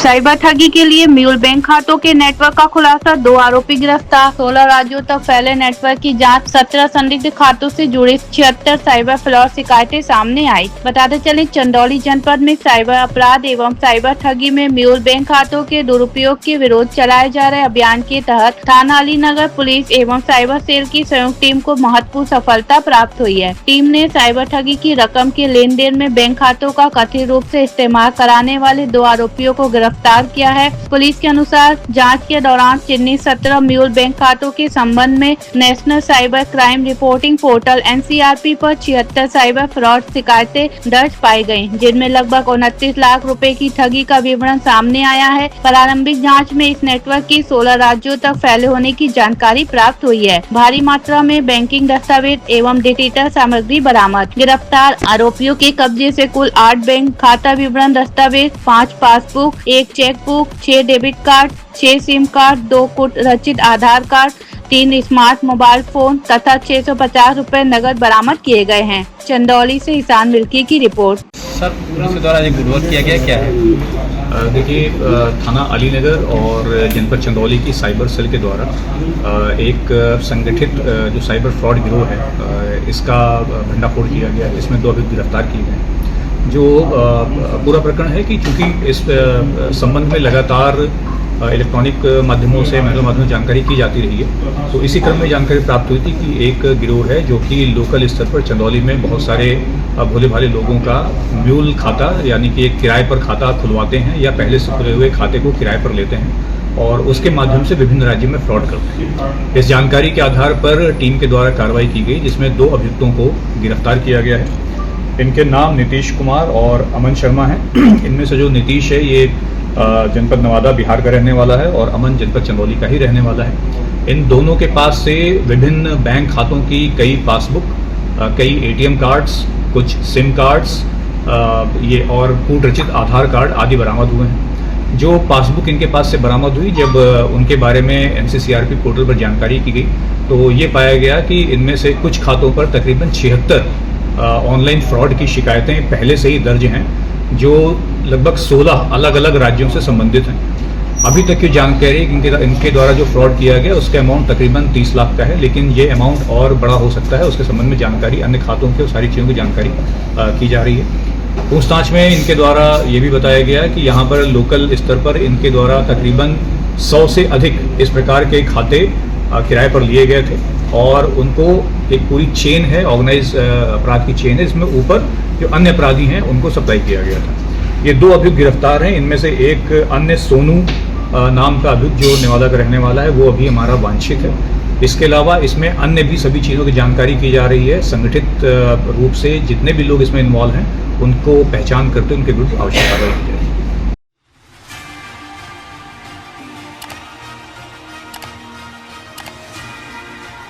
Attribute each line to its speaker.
Speaker 1: Cyber ठगी के लिए म्यूल बैंक खातों के नेटवर्क का खुलासा, 2 आरोपी गिरफ्तार। 16 राज्यों तक फैले नेटवर्क की जांच, 17 संदिग्ध खातों से जुड़ी 76 साइबर फ्रॉड शिकायतें सामने आई। बताते चले, चंदौली जनपद में साइबर अपराध एवं साइबर ठगी में म्यूल बैंक खातों के दुरुपयोग के विरोध चलाए जा रहे अभियान के तहत थाना अलीनगर पुलिस एवं साइबर सेल की संयुक्त टीम को महत्वपूर्ण सफलता प्राप्त हुई है। टीम ने साइबर ठगी की रकम के लेन देन में बैंक खातों का कथित रूप से इस्तेमाल कराने वाले 2 आरोपियों को गिरफ्तार किया है। पुलिस के अनुसार जांच के दौरान चिन्हित 17 म्यूल बैंक खातों के संबंध में national cyber crime reporting portal NCRP पर 76 साइबर फ्रॉड शिकायतें दर्ज पाई गयी, जिनमें लगभग 29 लाख रुपए की ठगी का विवरण सामने आया है। प्रारंभिक जांच में इस नेटवर्क की 16 राज्यों तक फैले होने की जानकारी प्राप्त हुई है। भारी मात्रा में बैंकिंग दस्तावेज एवं डिजिटल सामग्री बरामद। गिरफ्तार आरोपियों के कब्जे से कुल 8 बैंक खाता विवरण दस्तावेज, 5 passbook, 1 chequebook, 6 debit card, 6 SIM card, 2 कुट रचित आधार कार्ड, 3 स्मार्ट मोबाइल फोन तथा 650 रुपए नगद बरामद किए गए हैं। चंदौली से ईशान मिल्की की रिपोर्ट।
Speaker 2: सर, पुलिस के द्वारा एक विरोध किया गया, क्या है?
Speaker 3: देखिए, थाना अलीनगर और जनपद चंदौली की साइबर सेल के द्वारा एक संगठित जो साइबर फ्रॉड गिरोह है, इसका भंडाफोड़ किया गया। इसमें 2 अभियुक्त गिरफ्तार किए गए। जो पूरा प्रकरण है कि चूंकि इस संबंध में लगातार इलेक्ट्रॉनिक माध्यमों से जानकारी की जाती रही है, तो इसी क्रम में जानकारी प्राप्त हुई थी कि एक गिरोह है जो कि लोकल स्तर पर चंदौली में बहुत सारे भोले भाले लोगों का म्यूल खाता, यानी कि एक किराए पर खाता खुलवाते हैं या पहले से खुले हुए खाते को किराए पर लेते हैं और उसके माध्यम से विभिन्न राज्यों में फ्रॉड करते हैं। इस जानकारी के आधार पर टीम के द्वारा कार्रवाई की गई, जिसमें 2 अभियुक्तों को गिरफ्तार किया गया है। इनके नाम नीतीश कुमार और अमन शर्मा हैं। इनमें से जो नीतीश है, ये जनपद नवादा बिहार का रहने वाला है और अमन जनपद चंदौली का ही रहने वाला है। इन दोनों के पास से विभिन्न बैंक खातों की कई पासबुक, कई ATM कार्ड्स, कुछ सिम कार्ड्स, ये और कूट रचित आधार कार्ड आदि बरामद हुए हैं। जो पासबुक इनके पास से बरामद हुई, जब उनके बारे में NCCRP पोर्टल पर जानकारी की गई, तो ये पाया गया कि इनमें से कुछ खातों पर तकरीबन 76 ऑनलाइन फ्रॉड की शिकायतें पहले से ही दर्ज हैं, जो लगभग 16 अलग अलग राज्यों से संबंधित हैं। अभी तक की जानकारी इनके द्वारा जो फ्रॉड किया गया उसका अमाउंट तकरीबन 30 लाख का है, लेकिन ये अमाउंट और बड़ा हो सकता है। उसके संबंध में जानकारी, अन्य खातों की और सारी चीज़ों की जानकारी की जा रही है। पूछताछ में इनके द्वारा ये भी बताया गया कि यहाँ पर लोकल स्तर पर इनके द्वारा तकरीबन 100 से अधिक इस प्रकार के खाते किराए पर लिए गए थे और उनको एक पूरी चेन है, ऑर्गेनाइज अपराध की चेन है, इसमें ऊपर जो अन्य अपराधी हैं उनको सप्लाई किया गया था। ये 2 अभियुक्त गिरफ्तार हैं। इनमें से एक अन्य सोनू नाम का अभियुक्त जो नेवादा का रहने वाला है, वो अभी हमारा वांछित है। इसके अलावा इसमें अन्य भी सभी चीज़ों की जानकारी की जा रही है। संगठित रूप से जितने भी लोग इसमें इन्वॉल्व हैं उनको पहचान करते उनके विरुद्ध आवश्यक कार्रवाई की जाएगी।